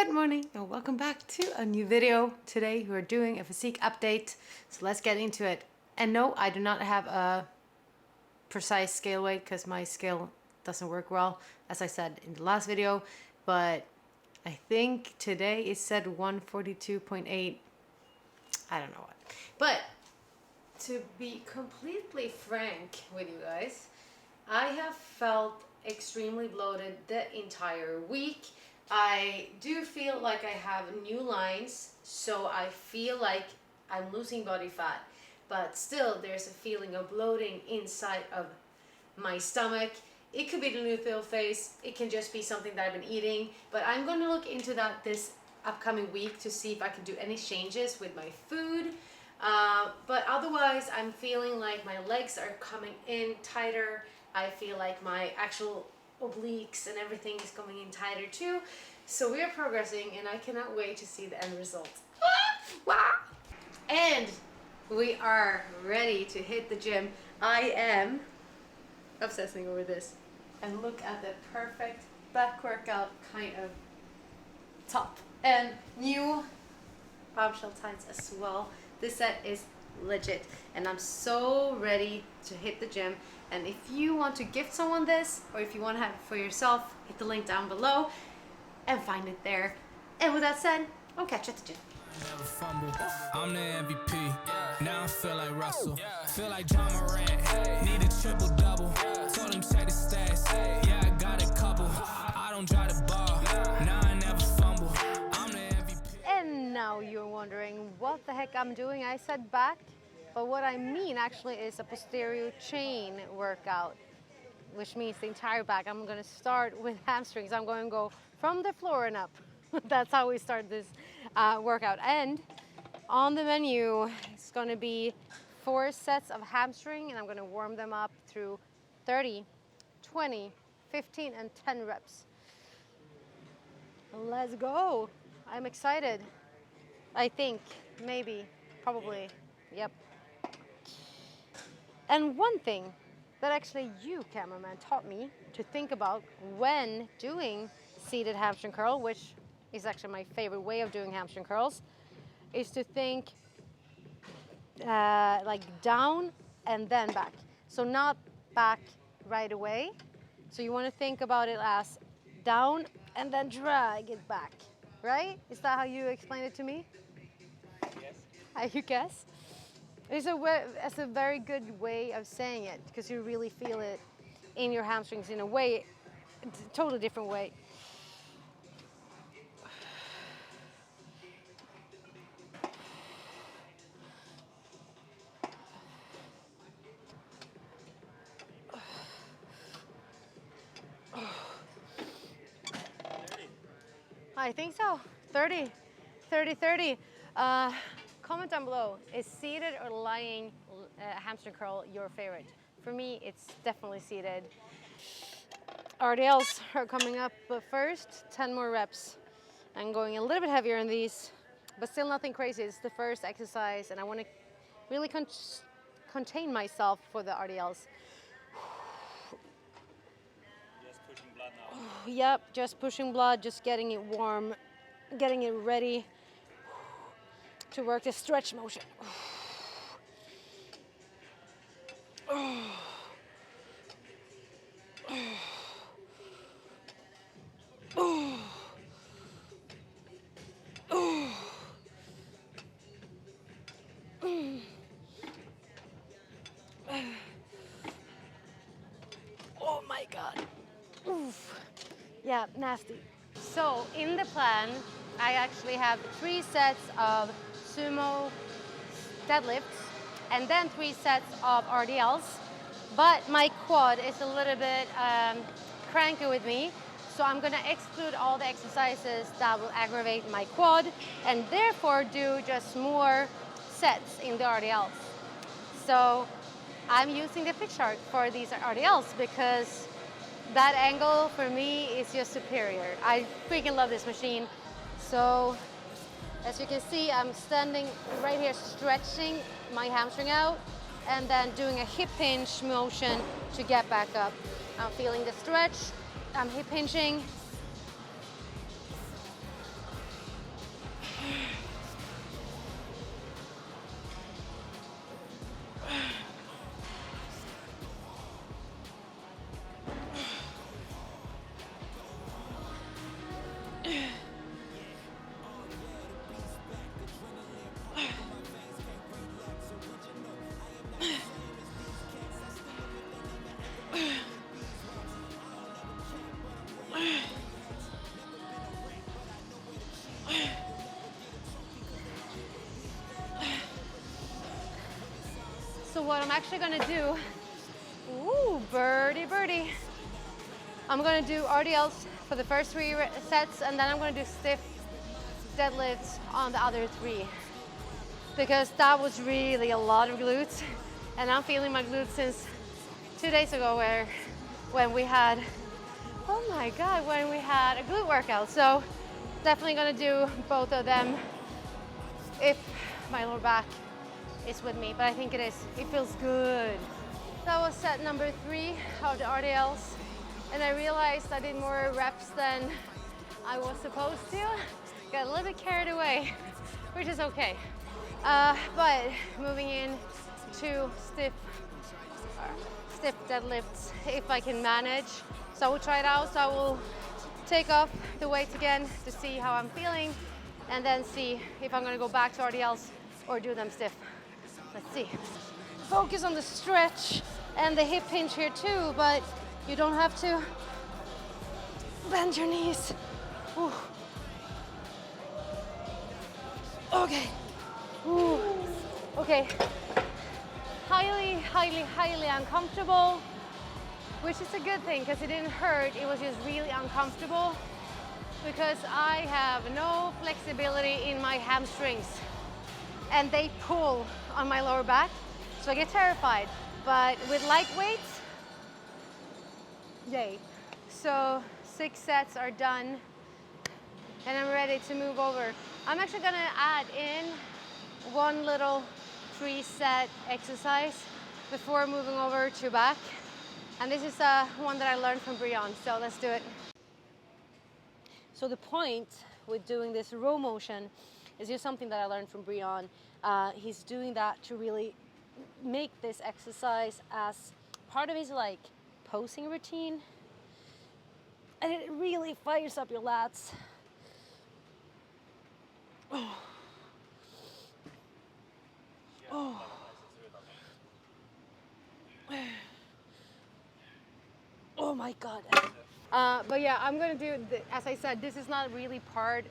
Good morning and welcome back to a new video. Today we're doing a physique update, so let's get into it. And no, I do not have a precise scale weight because my scale doesn't work well, as I said in the last video, but I think today it said 142.8. I don't know what. But to be completely frank with you guys, I have felt extremely bloated the entire week. I do feel like I have new lines, so I feel like I'm losing body fat, but still there's a feeling of bloating inside of my stomach. It could be the luteal phase, it can just be something that I've been eating, but I'm going to look into that this upcoming week to see if I can do any changes with my food. But otherwise I'm feeling like my legs are coming in tighter. I feel like my actual obliques and everything is coming in tighter too. So we are progressing and I cannot wait to see the end result. And we are ready to hit the gym. I am obsessing over this. And look at the perfect back workout kind of top. And new bombshell tights as well. This set is legit and I'm so ready to hit the gym. And if you want to gift someone this, or if you want to have it for yourself, hit the link down below and find it there. And with that said, I'll catch you at the gym. Never fumble. I'm the MVP. Now I feel like Russell. Feel like John Morant. Need a triple double. Told him check the stats. Yeah, I got a couple. I don't drive the ball. Now I never fumble. I'm the MVP. And now you're wondering what the heck I'm doing. I said back, but what I mean actually is a posterior chain workout, which means the entire back. I'm going to start with hamstrings. I'm going to go from the floor and up. That's how we start this workout. And on the menu, it's going to be 4 sets of hamstring, and I'm going to warm them up through 30, 20, 15, and 10 reps. Let's go. I'm excited. I think, maybe, probably, yep. And one thing that actually you, cameraman, taught me to think about when doing seated hamstring curl, which is actually my favorite way of doing hamstring curls, is to think like down and then back. So not back right away. So you want to think about it as down and then drag it back, right? Is that how you explained it to me? Yes. You guess? It's a very good way of saying it because you really feel it in your hamstrings in a way, a totally different way. I think so. 30. Comment down below, is seated or lying hamstring curl your favorite? For me, it's definitely seated. RDLs are coming up, but first, 10 more reps. I'm going a little bit heavier on these, but still nothing crazy. It's the first exercise, and I want to really contain myself for the RDLs. Just pushing blood now. Yep, just pushing blood, just getting it warm, getting it ready to work the stretch motion. Oh my God. Oof. Yeah, nasty. So in the plan, I actually have 3 sets of sumo deadlifts and then 3 sets of RDLs. But my quad is a little bit cranky with me, so I'm gonna exclude all the exercises that will aggravate my quad and therefore do just more sets in the RDLs. So I'm using the pitch chart for these RDLs because that angle for me is just superior. I freaking love this machine. So as you can see, I'm standing right here stretching my hamstring out and then doing a hip hinge motion to get back up. I'm feeling the stretch, I'm hip hinging, what I'm actually gonna do, ooh, birdie, birdie. I'm gonna do RDLs for the first 3 sets, and then I'm gonna do stiff deadlifts on the other 3. Because that was really a lot of glutes. And I'm feeling my glutes since 2 days ago when we had, oh my God, when we had a glute workout. So definitely gonna do both of them if my lower back is with me, but I think it is. It feels good. That was set number 3 of the RDLs, and I realized I did more reps than I was supposed to. Got a little bit carried away, which is okay. But moving in to stiff deadlifts if I can manage. So I will try it out. So I will take off the weight again to see how I'm feeling, and then see if I'm gonna go back to RDLs or do them stiff. Let's see. Focus on the stretch and the hip hinge here too, but you don't have to bend your knees. Ooh. Okay. Ooh. Okay. Highly, highly, highly uncomfortable, which is a good thing because it didn't hurt. It was just really uncomfortable because I have no flexibility in my hamstrings and they pull on my lower back, so I get terrified. But with light weights, yay. So 6 sets are done and I'm ready to move over. I'm actually gonna add in one little 3-set exercise before moving over to back. And this is one that I learned from Brian, so let's do it. So the point with doing this row motion is just something that I learned from Brian. He's doing that to really make this exercise as part of his like posing routine. And it really fires up your lats. Oh. Oh. Oh my God. But yeah, I'm gonna do, as I said, this is not really part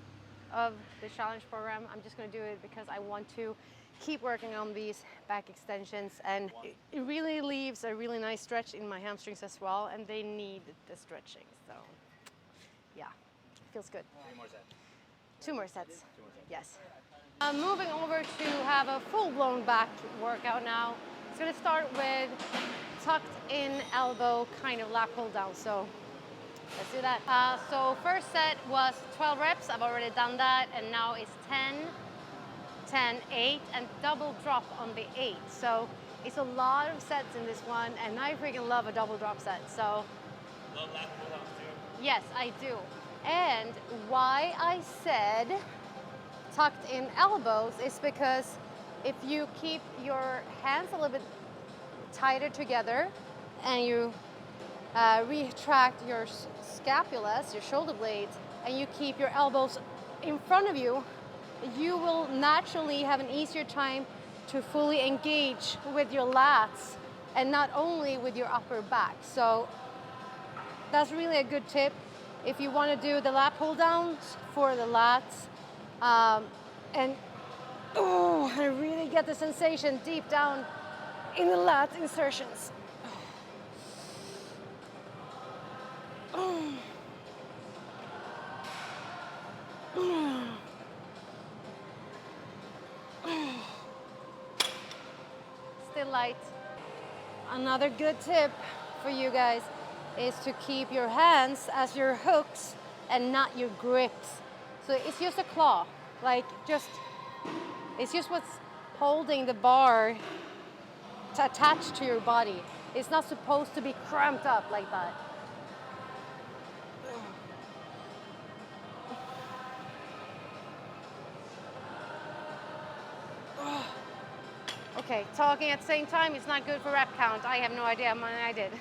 of the challenge program. I'm just gonna do it because I want to keep working on these back extensions, and it really leaves a really nice stretch in my hamstrings as well, and they need the stretching. So yeah, feels good. 3 more sets. 2 more sets. Yes. I'm moving over to have a full-blown back workout now. It's gonna start with tucked in elbow kind of lat pull down. So let's do that. So first set was 12 reps. I've already done that, and now it's 10, 10, 8, and double drop on the 8. So it's a lot of sets in this one, and I freaking love a double drop set. So Love lat pull-downs too. yes, I do. And why I said tucked in elbows is because if you keep your hands a little bit tighter together and you retract your scapulas, your shoulder blades, and you keep your elbows in front of you, you will naturally have an easier time to fully engage with your lats and not only with your upper back. So that's really a good tip if you want to do the lat pull downs for the lats. And oh, I really get the sensation deep down in the lat insertions. Still light. Another good tip for you guys is to keep your hands as your hooks and not your grips. So it's just a claw, like it's just what's holding the bar attached to your body. It's not supposed to be cramped up like that. Okay, talking at the same time is not good for rep count. I have no idea how many I did.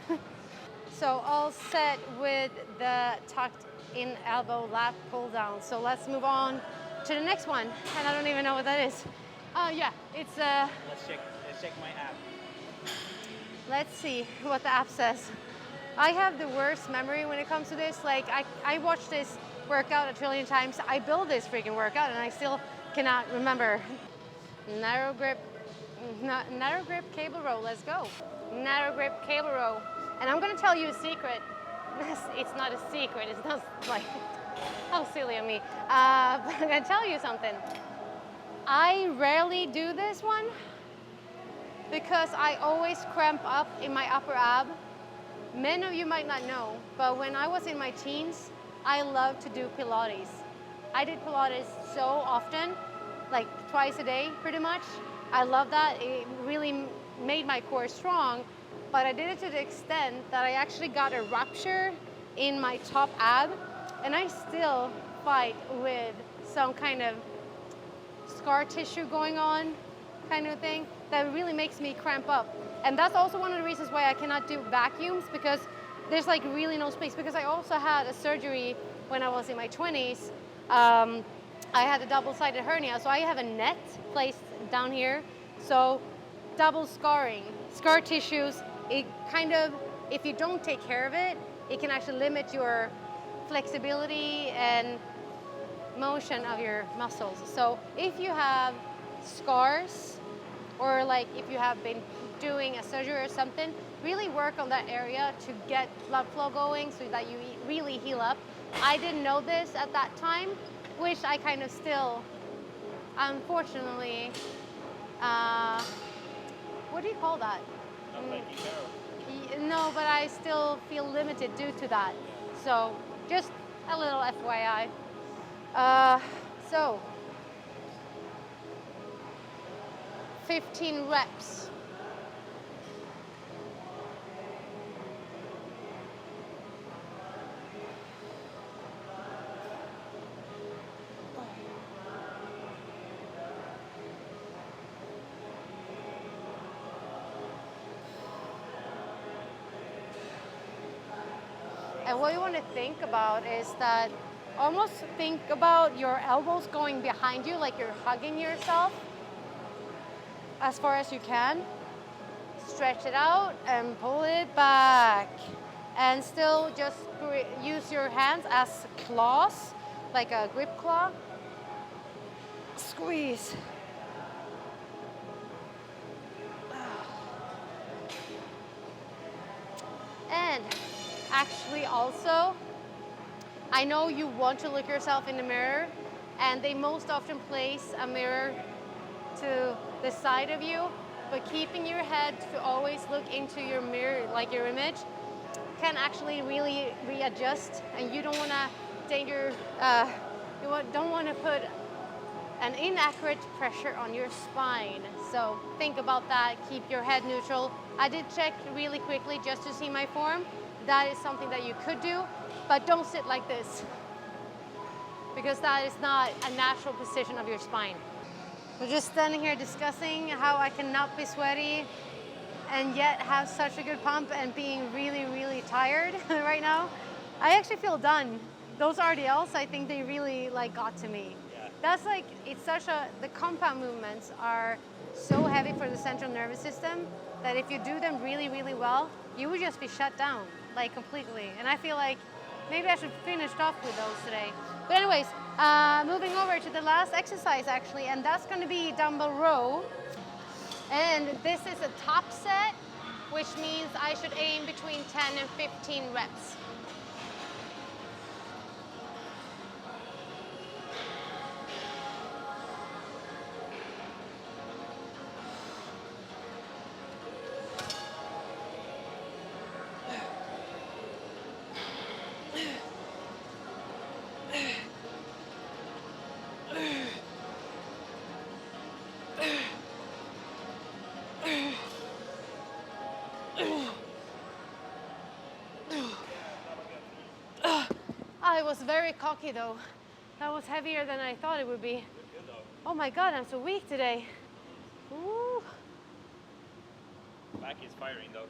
So all set with the tucked in elbow lat pull down. So let's move on to the next one. And I don't even know what that is. Yeah, it's Let's check my app. let's see what the app says. I have the worst memory when it comes to this. Like I watched this workout a trillion times. I built this freaking workout and I still cannot remember. Narrow grip, Narrow grip cable row, let's go. Narrow grip cable row. And I'm gonna tell you a secret. It's not a secret, it's not like, how silly of me. But I'm gonna tell you something. I rarely do this one because I always cramp up in my upper ab. Many of you might not know, but when I was in my teens, I loved to do Pilates. I did Pilates so often, like twice a day pretty much. I love that. It really made my core strong, but I did it to the extent that I actually got a rupture in my top ab, and I still fight with some kind of scar tissue going on kind of thing that really makes me cramp up. And that's also one of the reasons why I cannot do vacuums, because there's like really no space, because I also had a surgery when I was in my 20s. I had a double-sided hernia, so I have a net placed down here. So double scarring, scar tissues, it kind of, if you don't take care of it, it can actually limit your flexibility and motion of your muscles. So if you have scars, or like if you have been doing a surgery or something, really work on that area to get blood flow going so that you really heal up. I didn't know this at that time, which I kind of still, unfortunately, what do you call that? Not taking care of. No, but I still feel limited due to that. So just a little FYI. So 15 reps. And what you want to think about is that almost think about your elbows going behind you, like you're hugging yourself as far as you can. Stretch it out and pull it back. And still just use your hands as claws, like a grip claw. Squeeze. And actually also, I know you want to look yourself in the mirror, and they most often place a mirror to the side of you, but keeping your head to always look into your mirror, like your image, can actually really readjust, and you don't want to don't want to put an inaccurate pressure on your spine. So think about that, keep your head neutral. I did check really quickly just to see my form. That is something that you could do, but don't sit like this, because that is not a natural position of your spine. We're just standing here discussing how I cannot be sweaty and yet have such a good pump and being really, really tired right now. I actually feel done. Those RDLs, I think they really like got to me. Yeah. That's like, it's such a, the compound movements are so heavy for the central nervous system that if you do them really, really well, you would just be shut down, like completely. And I feel like maybe I should finish off with those today. But anyways, moving over to the last exercise actually, and that's gonna be dumbbell row. And this is a top set, which means I should aim between 10 and 15 reps. I was very cocky though. That was heavier than I thought it would be. Oh my God, I'm so weak today. Ooh. Back is firing though.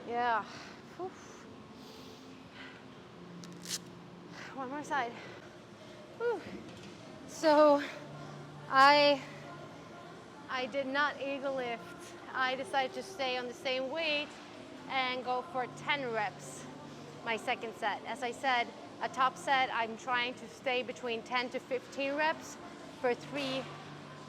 Yeah. Oof. One more side. Whew. So I did not eagle lift. I decided to stay on the same weight and go for 10 reps, my second set. As I said, a top set, I'm trying to stay between 10 to 15 reps for 3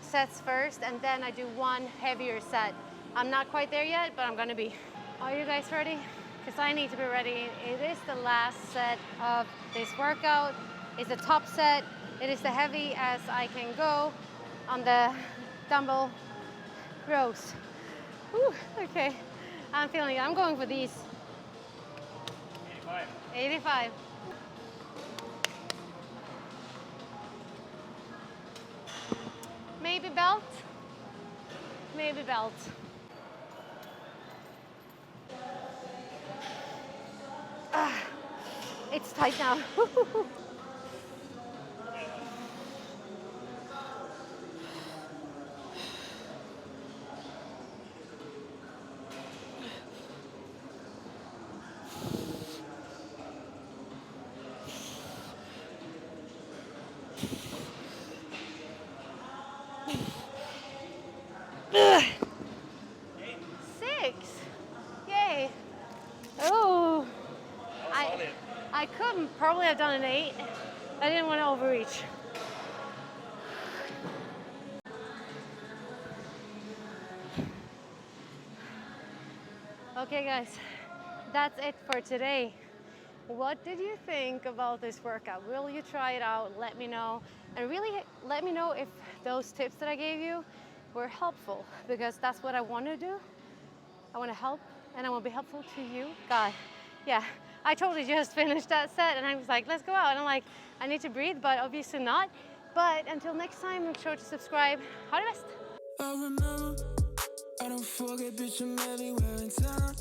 sets first, and then I do one heavier set. I'm not quite there yet, but I'm gonna be. Are you guys ready? Because I need to be ready. It is the last set of this workout. It's the top set. It is the heavy as I can go on the dumbbell rows. Whew, okay, I'm feeling it. I'm going for these. 85. 85. Maybe belt. Maybe belt. It's tight now. Six. Yay. Oh. I could probably have done an 8. I didn't want to overreach. Okay guys, that's it for today. What did you think about this workout? Will you try it out? Let me know. And really let me know if those tips that I gave you were helpful, because that's what I want to do. I want to help and I want to be helpful to you. God, yeah, I totally just finished that set and I was like, let's go out. And I'm like, I need to breathe, but obviously not. But until next time, make sure to subscribe. All the best. I remember, I don't forget, bitch, I'm everywhere in town.